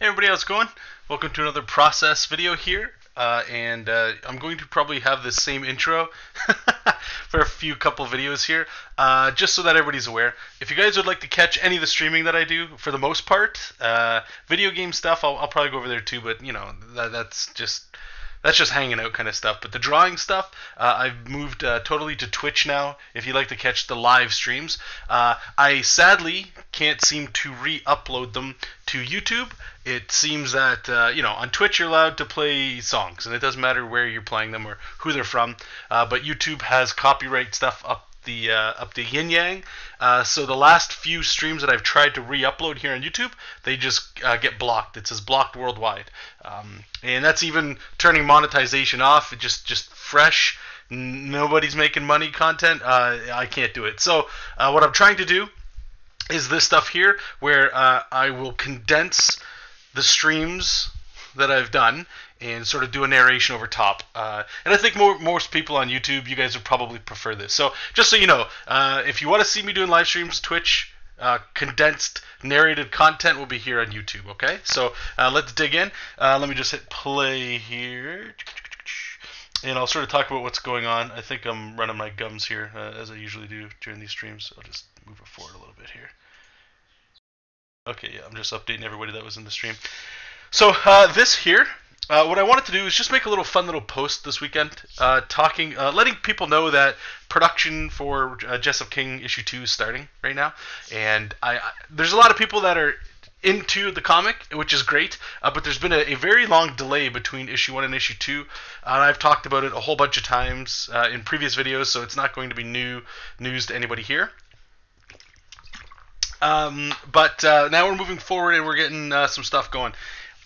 Hey everybody, how's it going? Welcome to another process video here. I'm going to probably have this same intro for a couple videos here, just so that everybody's aware. If you guys would like to catch any of the streaming that I do, for the most part, video game stuff, I'll probably go over there too. But you know, that's just hanging out kind of stuff. But the drawing stuff, I've moved totally to Twitch now, if you'd like to catch the live streams. I sadly can't seem to re-upload them to YouTube. It seems that, on Twitch you're allowed to play songs, and it doesn't matter where you're playing them or who they're from. But YouTube has copyright stuff up the yin yang. So the last few streams that I've tried to re-upload here on YouTube, they just get blocked. It says blocked worldwide, and that's even turning monetization off. It just fresh. Nobody's making money content. I can't do it. So what I'm trying to do is this stuff here, where I will condense the streams that I've done and sort of do a narration over top. And I think most people on YouTube, you guys would probably prefer this. So just so you know, if you want to see me doing live streams, Twitch, condensed narrated content will be here on YouTube, okay? So let's dig in. Let me just hit play here. And I'll sort of talk about what's going on. I think I'm running my gums here, as I usually do during these streams. So I'll just move it forward a little bit here. Okay, yeah, I'm just updating everybody that was in the stream. So this here, what I wanted to do is just make a little fun little post this weekend, letting people know that production for Jesop King issue 2 is starting right now, and there's a lot of people that are into the comic, which is great, but there's been a very long delay between issue 1 and issue 2. I've talked about it a whole bunch of times in previous videos, so it's not going to be news to anybody here. But now we're moving forward and we're getting some stuff going.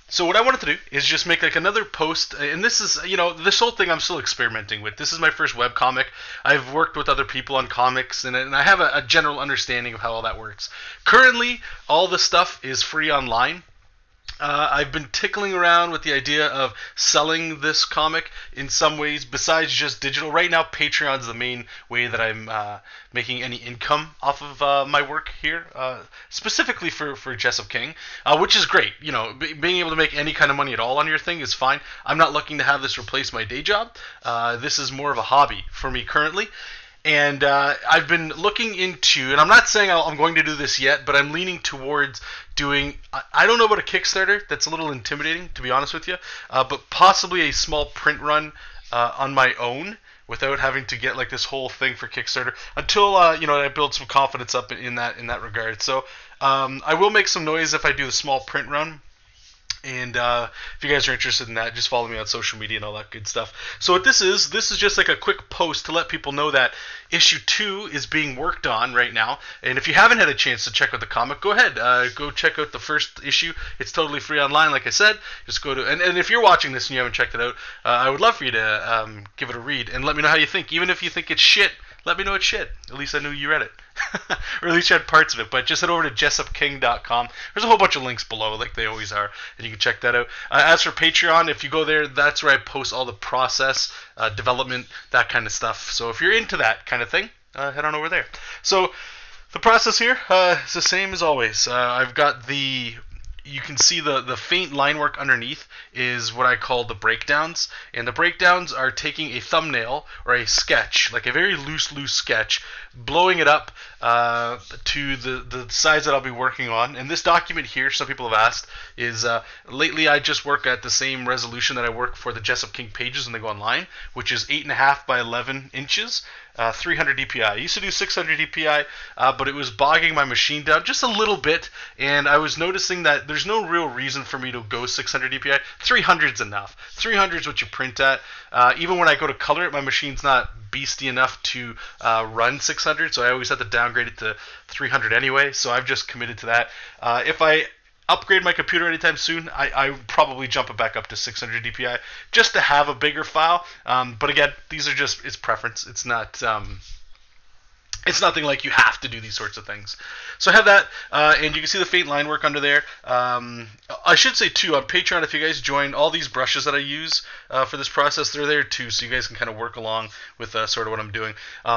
So what I wanted to do is just make like another post, and this is, this whole thing I'm still experimenting with. This is my first webcomic. I've worked with other people on comics, and I have a general understanding of how all that works. Currently, all the stuff is free online. I've been tickling around with the idea of selling this comic in some ways besides just digital. Right now, Patreon's the main way that I'm making any income off of my work here, specifically for Jesop King, which is great. Being able to make any kind of money at all on your thing is fine. I'm not looking to have this replace my day job. This is more of a hobby for me currently. And I've been looking into, and I'm not saying I'm going to do this yet, but I'm leaning towards doing, I don't know about a Kickstarter. That's a little intimidating, to be honest with you, but possibly a small print run on my own without having to get like this whole thing for Kickstarter until, I build some confidence up in that regard. So I will make some noise if I do the small print run. And if you guys are interested in that, just follow me on social media and all that good stuff. So what this is just like a quick post to let people know that issue 2 is being worked on right now. And if you haven't had a chance to check out the comic, go ahead. Go check out the first issue. It's totally free online, like I said. Just go to, and if you're watching this and you haven't checked it out, I would love for you to give it a read and let me know how you think. Even if you think it's shit, let me know it's shit. At least I knew you read it. Or at least you had parts of it. But just head over to jesopking.com. There's a whole bunch of links below, like they always are, and you can check that out. As for Patreon, if you go there, that's where I post all the process, development, that kind of stuff. So if you're into that kind of thing, head on over there. So the process here is the same as always. I've got you can see the faint line work underneath is what I call the breakdowns. And the breakdowns are taking a thumbnail or a sketch, like a very loose sketch, blowing it up to the size that I'll be working on. And this document here, some people have asked, is lately I just work at the same resolution that I work for the Jesop King pages when they go online, which is 8.5 by 11 inches. 300 dpi. I used to do 600 dpi, but it was bogging my machine down just a little bit, and I was noticing that there's no real reason for me to go 600 dpi. 300 is enough. 300 is what you print at. Even when I go to color it, my machine's not beastie enough to run 600, so I always have to downgrade it to 300 anyway, so I've just committed to that. If I upgrade my computer anytime soon, I would probably jump it back up to 600 dpi just to have a bigger file. But again, these are just, it's preference. It's not It's nothing like you have to do these sorts of things. So I have that, and you can see the faint line work under there. I should say, too, on Patreon, if you guys join, all these brushes that I use for this process, they're there, too, so you guys can kind of work along with sort of what I'm doing.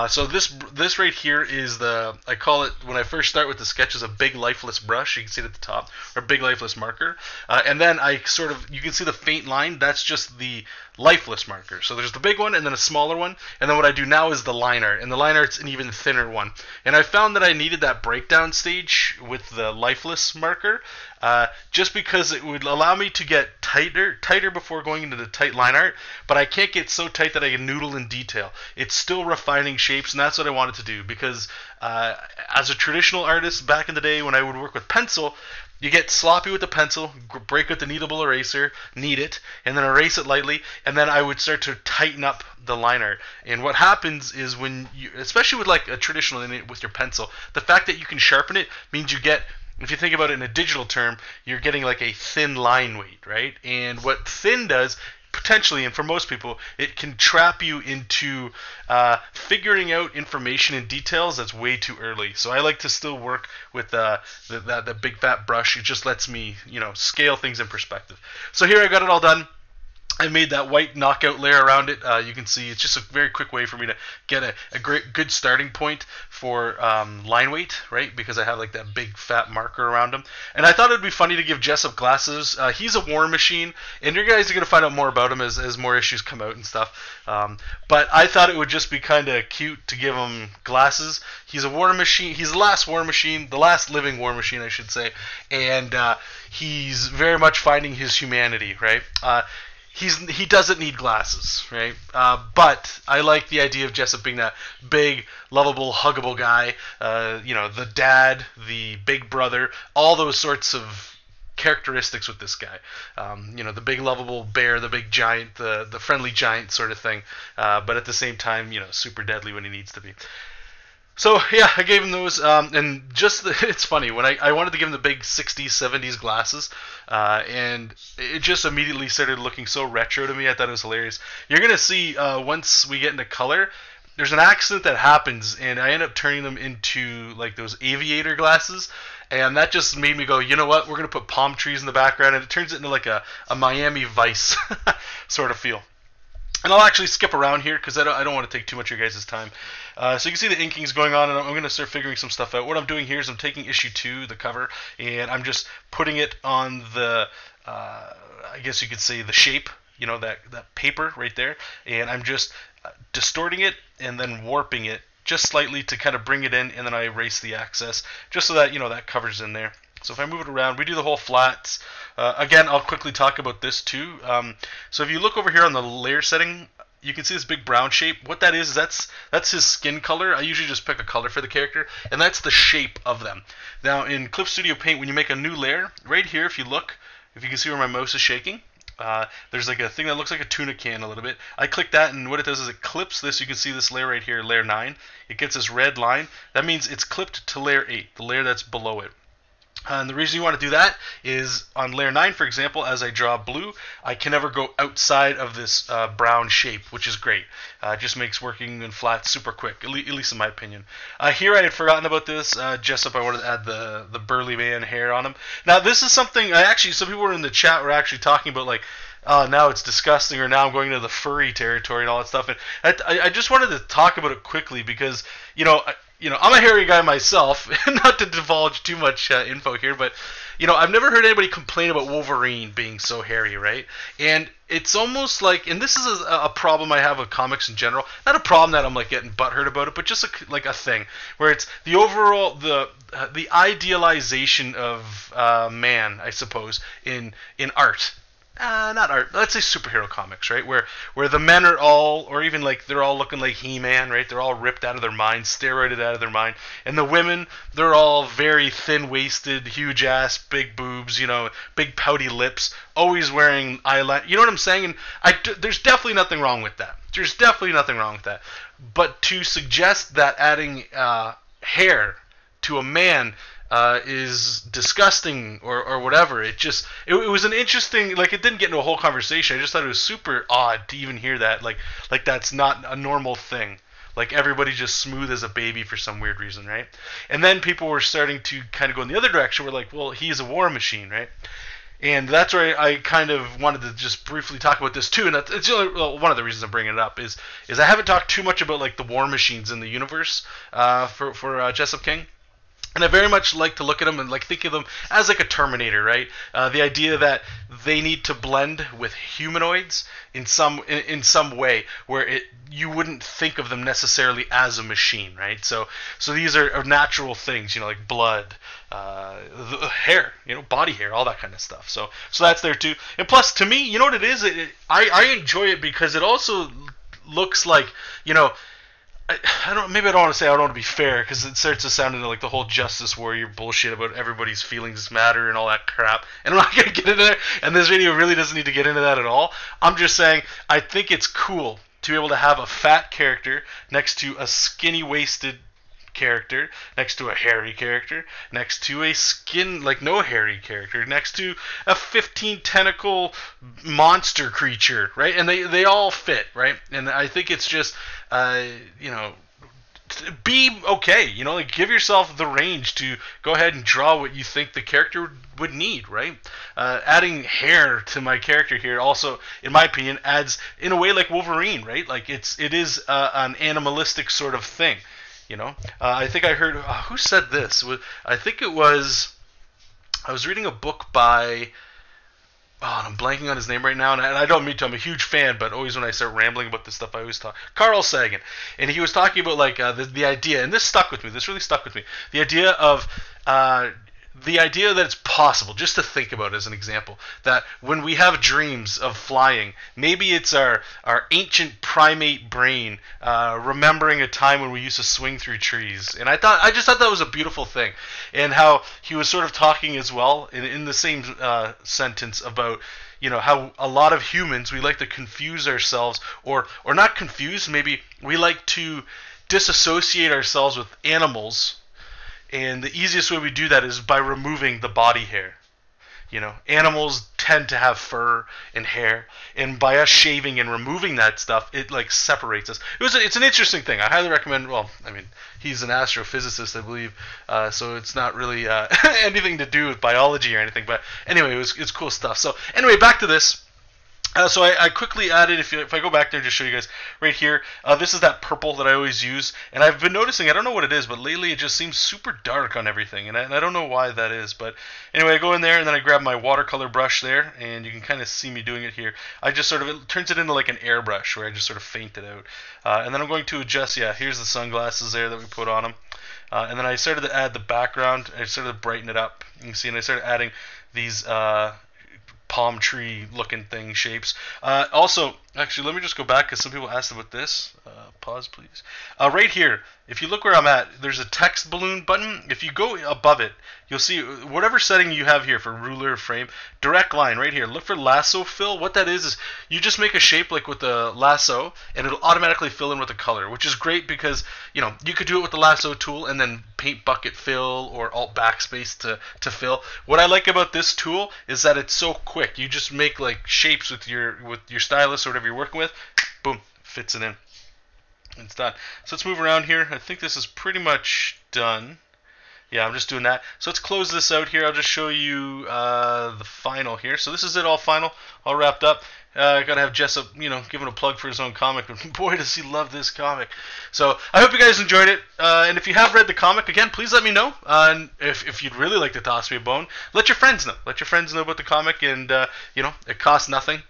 So this right here is I call it, when I first start with the sketch, is a big lifeless brush. You can see it at the top, or big lifeless marker. And then you can see the faint line. That's just the lifeless marker. So there's the big one, and then a smaller one. And then what I do now is the line art. And the line art's an even thinner one. And I found that I needed that breakdown stage with the lifeless marker, just because it would allow me to get tighter before going into the tight line art, but I can't get so tight that I can noodle in detail. It's still refining shapes, and that's what I wanted to do, because as a traditional artist back in the day when I would work with pencil, you get sloppy with the pencil, break with the kneadable eraser, knead it, and then erase it lightly, and then I would start to tighten up the line art. And what happens is when you, especially with like a traditional with your pencil, the fact that you can sharpen it means you get, if you think about it in a digital term, you're getting like a thin line weight, right? And what thin does, potentially, and for most people, it can trap you into figuring out information and details that's way too early. So I like to still work with the big fat brush. It just lets me, scale things in perspective. So here I got it all done. I made that white knockout layer around it. You can see it's just a very quick way for me to get a good starting point for line weight, right? Because I have like that big fat marker around him. And I thought it would be funny to give Jesop glasses. He's a war machine, and you guys are going to find out more about him as more issues come out and stuff. But I thought it would just be kind of cute to give him glasses. He's a war machine. He's the last war machine, the last living war machine, I should say. And he's very much finding his humanity, right? He doesn't need glasses, right? But I like the idea of Jesop being that big, lovable, huggable guy. The dad, the big brother, all those sorts of characteristics with this guy. The big, lovable bear, the big giant, the friendly giant sort of thing. But at the same time, super deadly when he needs to be. So, yeah, I gave him those, and it's funny, when I wanted to give him the big 60s, 70s glasses, and it just immediately started looking so retro to me. I thought it was hilarious. You're going to see, once we get into color, there's an accident that happens, and I end up turning them into, like, those aviator glasses, and that just made me go, you know what, we're going to put palm trees in the background, and it turns it into, like, a Miami Vice sort of feel. And I'll actually skip around here because I don't want to take too much of your guys' time. So you can see the inking's going on, and I'm going to start figuring some stuff out. What I'm doing here is I'm taking issue 2, the cover, and I'm just putting it on the, I guess you could say the shape, that paper right there, and I'm just distorting it and then warping it just slightly to kind of bring it in, and then I erase the excess just so that, that cover's in there. So if I move it around, we do the whole flats. Again, I'll quickly talk about this too. So if you look over here on the layer setting, you can see this big brown shape. What that is that's his skin color. I usually just pick a color for the character, and that's the shape of them. Now in Clip Studio Paint, when you make a new layer, right here, if you can see where my mouse is shaking, there's like a thing that looks like a tuna can a little bit. I click that, and what it does is it clips this. You can see this layer right here, layer 9. It gets this red line. That means it's clipped to layer 8, the layer that's below it. And the reason you want to do that is on layer 9, for example, as I draw blue, I can never go outside of this brown shape, which is great. It just makes working in flats super quick, at least in my opinion. Here I had forgotten about this. Jesop, I wanted to add the burly man hair on him. Now this is something, some people were in the chat were actually talking about, like, now it's disgusting, or now I'm going to the furry territory and all that stuff. And I just wanted to talk about it quickly because, I'm a hairy guy myself, not to divulge too much info here, but, I've never heard anybody complain about Wolverine being so hairy, right? And it's almost like, and this is a problem I have with comics in general, not a problem that I'm, like, getting butthurt about it, but just, a thing, where it's the overall, the idealization of man, I suppose, in art. Not art, let's say superhero comics, right? Where the men are all, or even like they're all looking like He-Man, right? They're all ripped out of their mind, steroided out of their mind. And the women, they're all very thin-waisted, huge ass, big boobs, big pouty lips, always wearing eyeliner. You know what I'm saying? And there's definitely nothing wrong with that. There's definitely nothing wrong with that. But to suggest that adding hair to a man is disgusting or whatever. It was an interesting, like, it didn't get into a whole conversation. I just thought it was super odd to even hear that, like that's not a normal thing. Like everybody just smooth as a baby for some weird reason, right? And then people were starting to kind of go in the other direction. We're like, well, he's a war machine, right? And that's where I kind of wanted to just briefly talk about this too. And it's one of the reasons I'm bringing it up is I haven't talked too much about like the war machines in the universe for Jesop King. And I very much like to look at them and like think of them as like a Terminator, right? The idea that they need to blend with humanoids in some way where you wouldn't think of them necessarily as a machine, right? So these are natural things, like blood, the hair, body hair, all that kind of stuff. So that's there too. And plus, to me, you know what it is? I enjoy it because it also looks like, I don't want to say I don't want to be fair because it starts to sound into like the whole justice warrior bullshit about everybody's feelings matter and all that crap. And I'm not going to get into there. And this video really doesn't need to get into that at all. I'm just saying I think it's cool to be able to have a fat character next to a skinny waisted character, next to a hairy character, next to a skin like no hairy character, next to a 15 tentacle monster creature, right? And they all fit, right? And I think it's just be okay, like give yourself the range to go ahead and draw what you think the character would need, right? Adding hair to my character here also, in my opinion, adds in a way like Wolverine, right? Like it is an animalistic sort of thing. I think I heard who said this. I think it was I was reading a book by I'm blanking on his name right now, and I don't mean to. I'm a huge fan, but always when I start rambling about this stuff, I always talk. Carl Sagan, and he was talking about like the idea, and this stuck with me. This really stuck with me. The idea of that it's possible, just to think about as an example, that when we have dreams of flying, maybe it's our ancient primate brain remembering a time when we used to swing through trees. And I just thought that was a beautiful thing. And how he was sort of talking as well in the same sentence about how a lot of humans, we like to confuse ourselves, or not confuse, maybe we like to disassociate ourselves with animals. And the easiest way we do that is by removing the body hair. Animals tend to have fur and hair, and by us shaving and removing that stuff, it like separates us. It's an interesting thing. I highly recommend. Well, I mean, he's an astrophysicist, I believe, so it's not really anything to do with biology or anything. But anyway, it's cool stuff. So anyway, back to this. So I quickly added, if I go back there and just show you guys right here, this is that purple that I always use, and I've been noticing, I don't know what it is, but lately it just seems super dark on everything, and I don't know why that is, but anyway, I go in there, and then I grab my watercolor brush there, and you can kind of see me doing it here. I just sort of, it turns it into like an airbrush, where I just sort of faint it out, and then I'm going to adjust, here's the sunglasses there that we put on them, and then I started to add the background, I started to brighten it up, you can see, and I started adding these, palm tree looking thing shapes. Also, actually, let me just go back because some people asked about this. Pause, please. Right here, if you look where I'm at, there's a text balloon button. If you go above it, you'll see whatever setting you have here for ruler frame, direct line right here. Look for lasso fill. What that is you just make a shape like with the lasso, and it'll automatically fill in with the color, which is great because you could do it with the lasso tool and then paint bucket fill or alt backspace to fill. What I like about this tool is that it's so quick. You just make like shapes with your stylus or whatever you're working with. Boom, fits it in. It's done. So let's move around here. I think this is pretty much done. Yeah, I'm just doing that. So let's close this out here. I'll just show you the final here. So this is it, all final, all wrapped up. Gotta have Jesop, giving a plug for his own comic. Boy, does he love this comic. So I hope you guys enjoyed it. And if you have read the comic, again, please let me know. And if you'd really like to toss me a bone, let your friends know. Let your friends know about the comic. And, it costs nothing.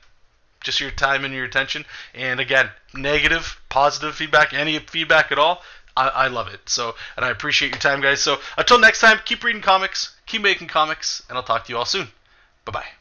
Just your time and your attention. And again, negative, positive feedback, any feedback at all, I love it. So, and I appreciate your time, guys. So until next time, keep reading comics, keep making comics, and I'll talk to you all soon. Bye-bye.